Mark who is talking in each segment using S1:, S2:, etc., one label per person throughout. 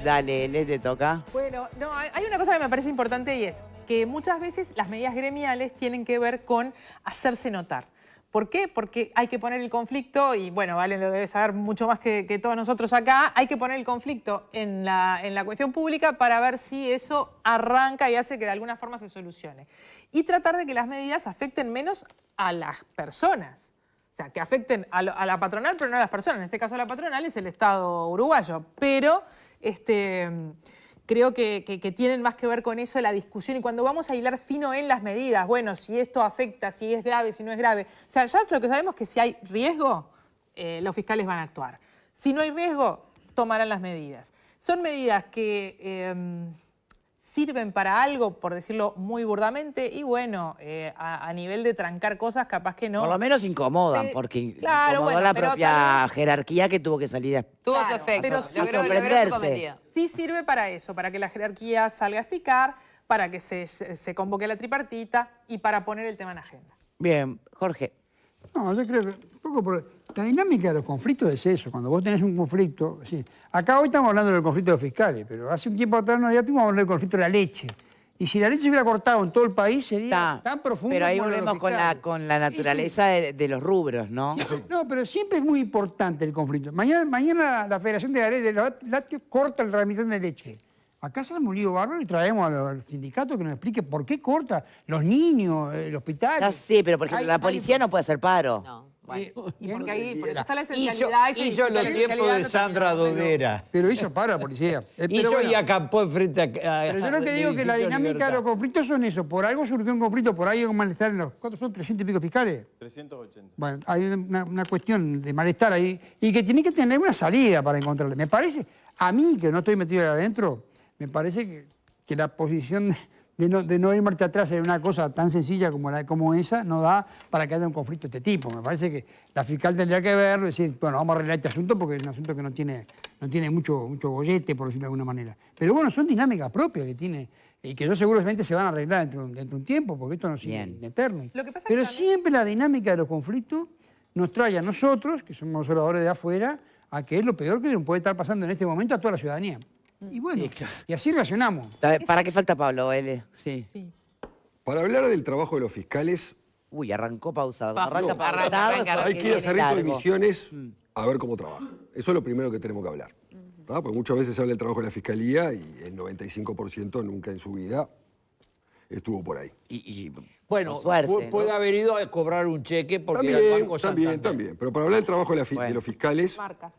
S1: Dale, Ele, te toca.
S2: Bueno, no, hay una cosa que me parece importante y es que muchas veces las medidas gremiales tienen que ver con hacerse notar. ¿Por qué? Porque hay que poner el conflicto, y bueno, Valen lo debe saber mucho más que todos nosotros acá, hay que poner el conflicto en la cuestión pública para ver si eso arranca y hace que de alguna forma se solucione. Y tratar de que las medidas afecten menos a las personas. O sea, que afecten a la patronal, pero no a las personas. En este caso la patronal es el Estado uruguayo. Pero creo que tienen más que ver con eso la discusión. Y cuando vamos a hilar fino en las medidas, bueno, si esto afecta, si es grave, si no es grave. O sea, ya es lo que sabemos que si hay riesgo, los fiscales van a actuar. Si no hay riesgo, tomarán las medidas. Son medidas que sirven para algo, por decirlo muy burdamente, y bueno, a nivel de trancar cosas, capaz que no.
S1: Por lo menos incomodan, porque
S2: claro,
S1: incomodó
S2: bueno,
S1: la
S2: pero
S1: propia
S2: también
S1: jerarquía que tuvo que salir a...
S3: Tuvo
S2: Claro,
S3: su efecto,
S2: pero
S3: logró su cometido.
S2: Sí sirve para eso, para que la jerarquía salga a explicar, para que se convoque la tripartita y para poner el tema en agenda.
S1: Bien, Jorge.
S4: No, yo creo que un poco por la dinámica de los conflictos es eso. Cuando vos tenés un conflicto, es decir, acá hoy estamos hablando del conflicto de los fiscales, pero hace un tiempo atrás nos íbamos a hablar del conflicto de la leche. Y si la leche se hubiera cortado en todo el país sería tan profundo.
S1: Pero ahí
S4: como lo de los
S1: volvemos con la naturaleza de los rubros, ¿no?
S4: No, pero siempre es muy importante el conflicto. Mañana la Federación de Lácteos corta la remisión de leche. Acá se un lío bárbaro y traemos al sindicato que nos explique por qué corta los niños, el hospital.
S1: Ya sé, pero por ejemplo, la policía no puede hacer paro.
S3: No, bueno.
S2: Y porque ahí, por eso está la
S5: Hizo
S2: esencialidad.
S5: los tiempos de Sandra Dodera.
S4: Pero hizo para la policía. Pero
S5: Hizo
S4: bueno,
S5: y acampó enfrente a...
S4: pero yo lo que digo es que la dinámica de los conflictos son eso. Por algo surgió un conflicto, por ahí hay un malestar en los... ¿Cuántos son? ¿300 y pico fiscales?
S6: 380.
S4: Bueno, hay una cuestión de malestar ahí y que tiene que tener una salida para encontrarla. Me parece, a mí que no estoy metido ahí adentro, me parece que la posición de no ir marcha atrás en una cosa tan sencilla como esa no da para que haya un conflicto de este tipo. Me parece que la fiscal tendría que verlo y decir, bueno, vamos a arreglar este asunto porque es un asunto que no tiene mucho bollete, por decirlo de alguna manera. Pero bueno, son dinámicas propias que tiene y que yo seguramente se van a arreglar dentro de un tiempo, porque esto no sigue in eterno. Pero siempre la dinámica de los conflictos nos trae a nosotros, que somos observadores de afuera, a que es lo peor que nos puede estar pasando en este momento a toda la ciudadanía. Y bueno,
S1: Sí, claro.
S4: y así reaccionamos.
S1: ¿Para qué falta Pablo, Ele? Sí.
S7: Para hablar del trabajo de los fiscales,
S1: Uy, arrancó pausado.
S3: Arranca.
S7: hay que ir a Cerrito de Misiones a ver cómo trabaja. Eso es lo primero que tenemos que hablar. Porque muchas veces se habla del trabajo de la Fiscalía y el 95% nunca en su vida estuvo por ahí.
S5: Bueno,
S1: con suerte,
S5: puede
S1: ¿no?
S5: haber ido a cobrar un cheque porque era el Banco Santander.
S7: También. Pero para hablar del trabajo de los fiscales,
S2: Marcas.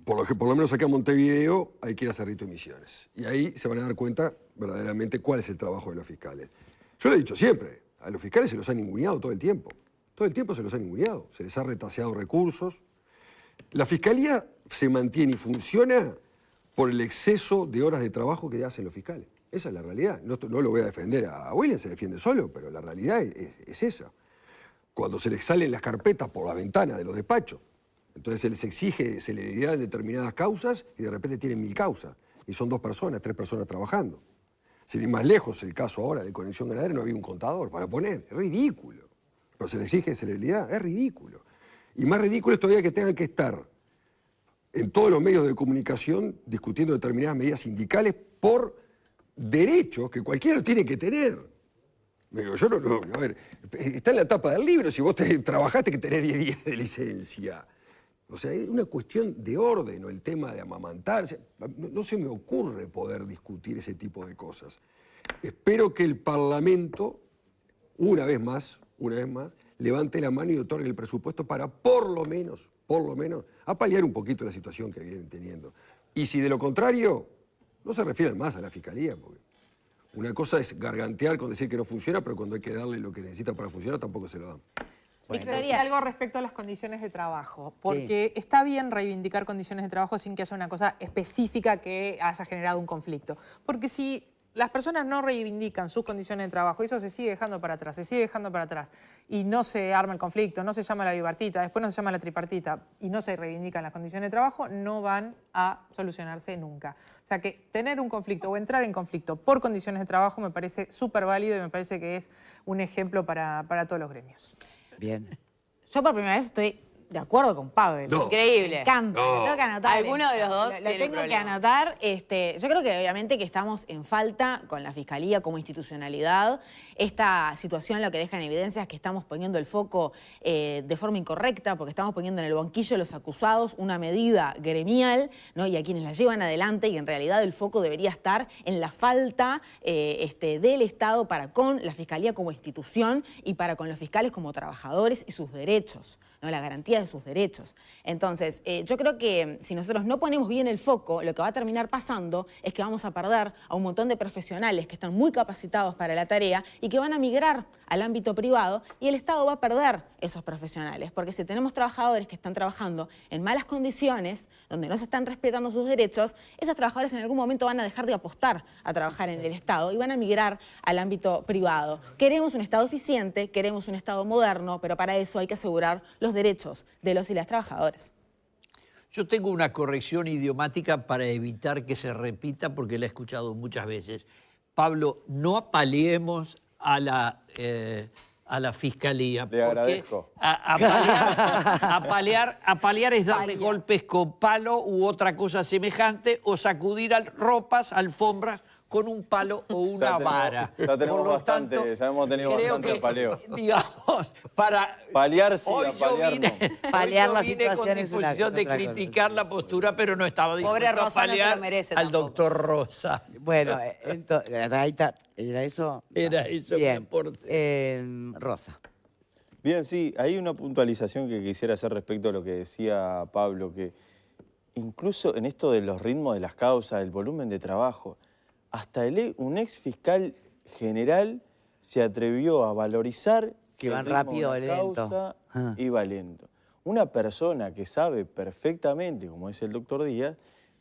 S7: por lo menos acá en Montevideo, hay que ir a Cerrito de Misiones. Y ahí se van a dar cuenta verdaderamente cuál es el trabajo de los fiscales. Yo lo he dicho siempre, a los fiscales se los han ninguneado todo el tiempo. Todo el tiempo se los han ninguneado, se les ha retaseado recursos. La Fiscalía se mantiene y funciona por el exceso de horas de trabajo que hacen los fiscales. Esa es la realidad. No lo voy a defender a William, se defiende solo, pero la realidad es esa. Cuando se les salen las carpetas por la ventana de los despachos, entonces se les exige celeridad en determinadas causas y de repente tienen 1000 causas. Y son 2 personas, 3 personas trabajando. Sin ir más lejos, el caso ahora de Conexión Ganadera, no había un contador para poner. Es ridículo. Pero se les exige celeridad, es ridículo. Y más ridículo es todavía que tengan que estar en todos los medios de comunicación discutiendo determinadas medidas sindicales por derechos que cualquiera los tiene que tener. Digo, yo a ver, está en la tapa del libro, si vos trabajaste que tenés 10 días de licencia. O sea, es una cuestión de orden, o el tema de amamantar. O sea, no se me ocurre poder discutir ese tipo de cosas. Espero que el Parlamento, una vez más, levante la mano y otorgue el presupuesto para por lo menos, apalear un poquito la situación que vienen teniendo. Y si de lo contrario, no se refieran más a la Fiscalía, porque una cosa es gargantear con decir que no funciona, pero cuando hay que darle lo que necesita para funcionar tampoco se lo dan.
S2: Victoria, algo respecto a las condiciones de trabajo, porque está bien reivindicar condiciones de trabajo sin que haya una cosa específica que haya generado un conflicto. Porque si las personas no reivindican sus condiciones de trabajo, eso se sigue dejando para atrás, y no se arma el conflicto, no se llama la bipartita, después no se llama la tripartita, y no se reivindican las condiciones de trabajo, no van a solucionarse nunca. O sea que tener un conflicto o entrar en conflicto por condiciones de trabajo me parece súper válido y me parece que es un ejemplo para todos los gremios.
S1: Bien.
S3: Yo por primera vez estoy
S6: de acuerdo con Pablo.
S7: No.
S3: Increíble.
S6: Me encanta, lo tengo que anotar.
S3: ¿Alguno de los dos
S6: Lo
S3: tiene
S6: tengo que
S3: problema?
S6: anotar. Yo creo que obviamente que estamos en falta con la Fiscalía como institucionalidad. Esta situación lo que deja en evidencia es que estamos poniendo el foco de forma incorrecta, porque estamos poniendo en el banquillo de los acusados una medida gremial, ¿no? Y a quienes la llevan adelante, y en realidad el foco debería estar en la falta del Estado para con la Fiscalía como institución y para con los fiscales como trabajadores y sus derechos, ¿no? La garantía de sus derechos. Entonces, yo creo que si nosotros no ponemos bien el foco, lo que va a terminar pasando es que vamos a perder a un montón de profesionales que están muy capacitados para la tarea y que van a migrar al ámbito privado, y el Estado va a perder esos profesionales, porque si tenemos trabajadores que están trabajando en malas condiciones, donde no se están respetando sus derechos, esos trabajadores en algún momento van a dejar de apostar a trabajar en el Estado y van a migrar al ámbito privado. Queremos un Estado eficiente, queremos un Estado moderno, pero para eso hay que asegurar los derechos de los y las trabajadoras.
S5: Yo tengo una corrección idiomática para evitar que se repita, porque la he escuchado muchas veces. Pablo, no apaleemos a la Fiscalía.
S8: Le agradezco.
S5: Apalear es darle golpes con palo u otra cosa semejante, o sacudir ropas, alfombras, con un palo o una vara.
S8: Ya tenemos
S5: Por lo
S8: bastante,
S5: tanto,
S8: ya hemos tenido
S5: creo
S8: bastante
S5: que,
S8: paleo.
S5: Digamos, para...
S8: Paliar sí,
S5: hoy yo
S8: apalear
S5: vine,
S8: no.
S1: Paliar
S5: hoy
S1: la
S5: yo vine con
S1: situación es una
S5: disposición de
S1: otra cosa,
S5: criticar
S1: sí.
S5: la postura, pero no estaba
S3: Pobre
S5: dispuesto a
S3: Rosa no se lo
S5: paliar
S3: merece
S5: al
S3: tampoco.
S5: doctor Rosa.
S1: Bueno, entonces, ahí está. ¿Era eso?
S5: Era eso mi
S1: Bien.
S5: aporte.
S1: Rosa.
S8: Bien, sí, hay una puntualización que quisiera hacer respecto a lo que decía Pablo, que incluso en esto de los ritmos de las causas, el volumen de trabajo, hasta un ex fiscal general se atrevió a valorizar
S1: Que
S8: el
S1: van
S8: ritmo
S1: rápido
S8: de
S1: o
S8: la
S1: lento.
S8: causa iba lento. Una persona que sabe perfectamente, como es el doctor Díaz,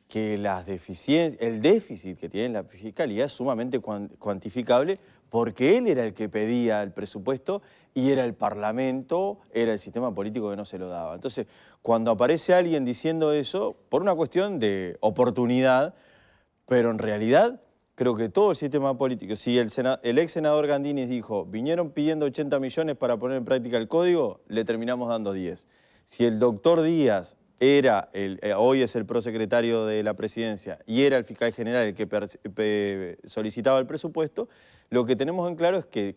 S8: que las deficiencias, el déficit que tiene la Fiscalía es sumamente cuantificable, porque él era el que pedía el presupuesto y era el Parlamento, era el sistema político que no se lo daba. Entonces, cuando aparece alguien diciendo eso, por una cuestión de oportunidad, pero en realidad creo que todo el sistema político, si el ex senador Gandini dijo, vinieron pidiendo 80 millones para poner en práctica el código, le terminamos dando 10. Si el doctor Díaz hoy es el prosecretario de la presidencia y era el fiscal general el que solicitaba el presupuesto, lo que tenemos en claro es que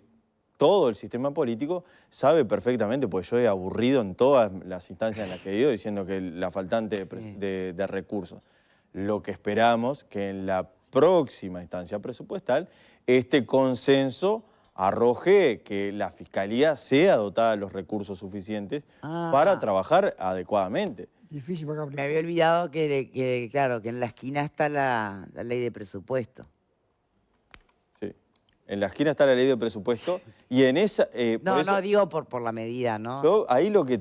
S8: todo el sistema político sabe perfectamente, porque yo he aburrido en todas las instancias en las que he ido diciendo que la faltante de recursos. Lo que esperamos que en la próxima instancia presupuestal este consenso arroje que la Fiscalía sea dotada de los recursos suficientes para trabajar adecuadamente.
S4: Difícil para
S1: Me había olvidado que, claro, que en la esquina está la ley de presupuesto.
S8: Sí. En la esquina está la ley de presupuesto y en esa...
S1: No, no digo por la medida, ¿no?
S8: Yo ahí lo que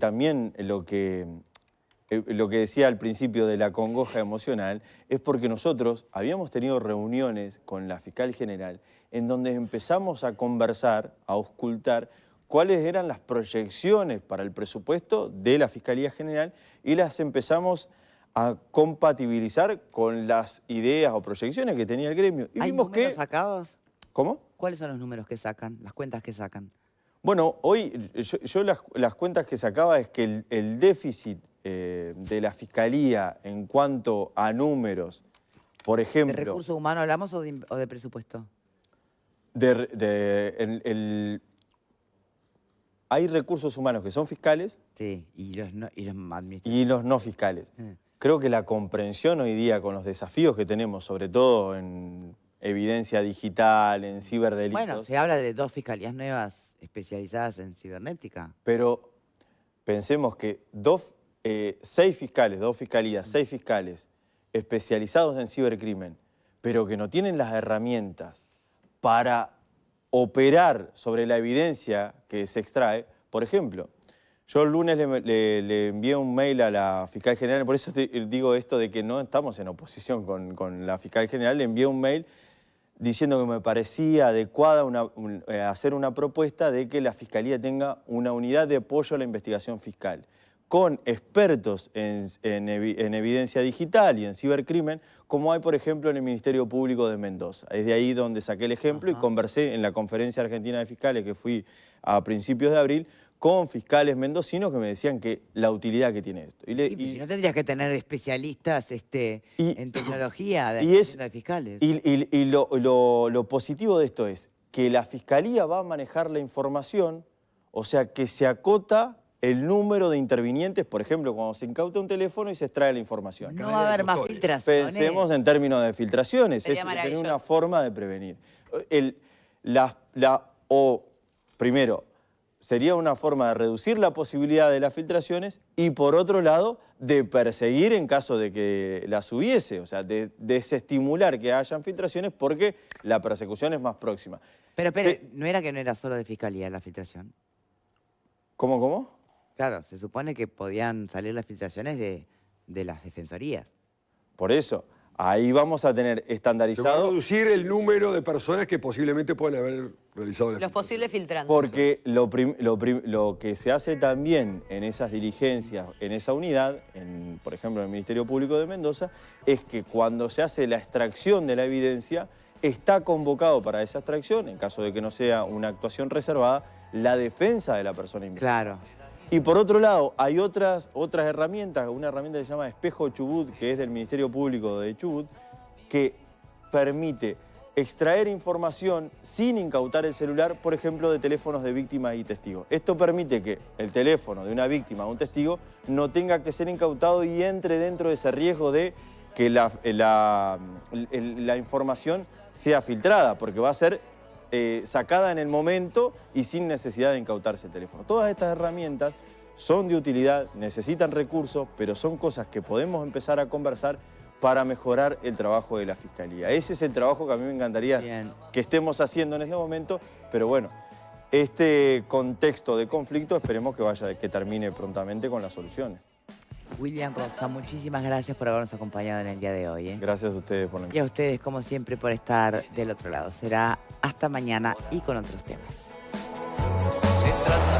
S8: decía al principio de la congoja emocional es porque nosotros habíamos tenido reuniones con la fiscal general en donde empezamos a conversar, a auscultar cuáles eran las proyecciones para el presupuesto de la Fiscalía General y las empezamos a compatibilizar con las ideas o proyecciones que tenía el gremio. Y
S1: ¿Hay
S8: vimos
S1: números
S8: que...
S1: sacados?
S8: ¿Cómo?
S1: ¿Cuáles son los números que sacan, las cuentas que sacan?
S8: Bueno, hoy yo las cuentas que sacaba es que el déficit de la Fiscalía en cuanto a números, por ejemplo...
S1: ¿De recursos humanos hablamos o de presupuesto?
S8: Hay recursos humanos que son fiscales
S1: Sí, y los administrativos.
S8: y los no fiscales. Creo que la comprensión hoy día con los desafíos que tenemos, sobre todo en evidencia digital, en ciberdelitos...
S1: Bueno, se habla de 2 fiscalías nuevas especializadas en cibernética.
S8: Pero pensemos que 6 fiscales, 2 fiscalías, 6 fiscales especializados en cibercrimen, pero que no tienen las herramientas para operar sobre la evidencia que se extrae. Por ejemplo, yo el lunes le envié un mail a la fiscal general, por eso digo esto de que no estamos en oposición con la fiscal general, le envié un mail diciendo que me parecía adecuada hacer una propuesta de que la Fiscalía tenga una unidad de apoyo a la investigación fiscal, con expertos en evidencia digital y en cibercrimen, como hay, por ejemplo, en el Ministerio Público de Mendoza. Es de ahí donde saqué el ejemplo y conversé en la Conferencia Argentina de Fiscales que fui a principios de abril con fiscales mendocinos que me decían que la utilidad que tiene esto.
S1: Sí, pero si no tendrías que tener especialistas en tecnología de fiscales.
S8: Y lo positivo de esto es que la Fiscalía va a manejar la información, o sea, que se acota el número de intervinientes, por ejemplo, cuando se incauta un teléfono y se extrae la información.
S1: No va a haber más filtraciones.
S8: Pensemos en términos de filtraciones,
S3: Sería
S8: es
S3: maravilloso.
S8: una forma de prevenir. Primero, sería una forma de reducir la posibilidad de las filtraciones y, por otro lado, de perseguir en caso de que las hubiese, o sea, de desestimular que hayan filtraciones porque la persecución es más próxima.
S1: Pero, ¿no era solo de fiscalía la filtración?
S8: ¿Cómo?
S1: Claro, se supone que podían salir las filtraciones de las defensorías.
S8: Por eso, ahí vamos a tener
S7: Se va a
S8: estandarizado...
S7: reducir el número de personas que posiblemente pueden haber realizado la
S3: Los posibles filtrantes.
S8: Porque lo que se hace también en esas diligencias, en esa unidad, por ejemplo en el Ministerio Público de Mendoza, es que cuando se hace la extracción de la evidencia, está convocado para esa extracción, en caso de que no sea una actuación reservada, la defensa de la persona investigada.
S1: Claro.
S8: Y por otro lado, hay otras herramientas, una herramienta que se llama Espejo Chubut, que es del Ministerio Público de Chubut, que permite extraer información sin incautar el celular, por ejemplo, de teléfonos de víctimas y testigos. Esto permite que el teléfono de una víctima o un testigo no tenga que ser incautado y entre dentro de ese riesgo de que la información sea filtrada, porque va a ser sacada en el momento y sin necesidad de incautarse el teléfono. Todas estas herramientas son de utilidad, necesitan recursos, pero son cosas que podemos empezar a conversar para mejorar el trabajo de la Fiscalía. Ese es el trabajo que a mí me encantaría que estemos haciendo en este momento, pero bueno, este contexto de conflicto esperemos que termine prontamente con las soluciones.
S1: William Rosa, muchísimas gracias por habernos acompañado en el día de hoy.
S8: Gracias a ustedes por la invitación.
S1: Y a ustedes, como siempre, por estar del otro lado. Será hasta mañana y con otros temas.
S5: Se trata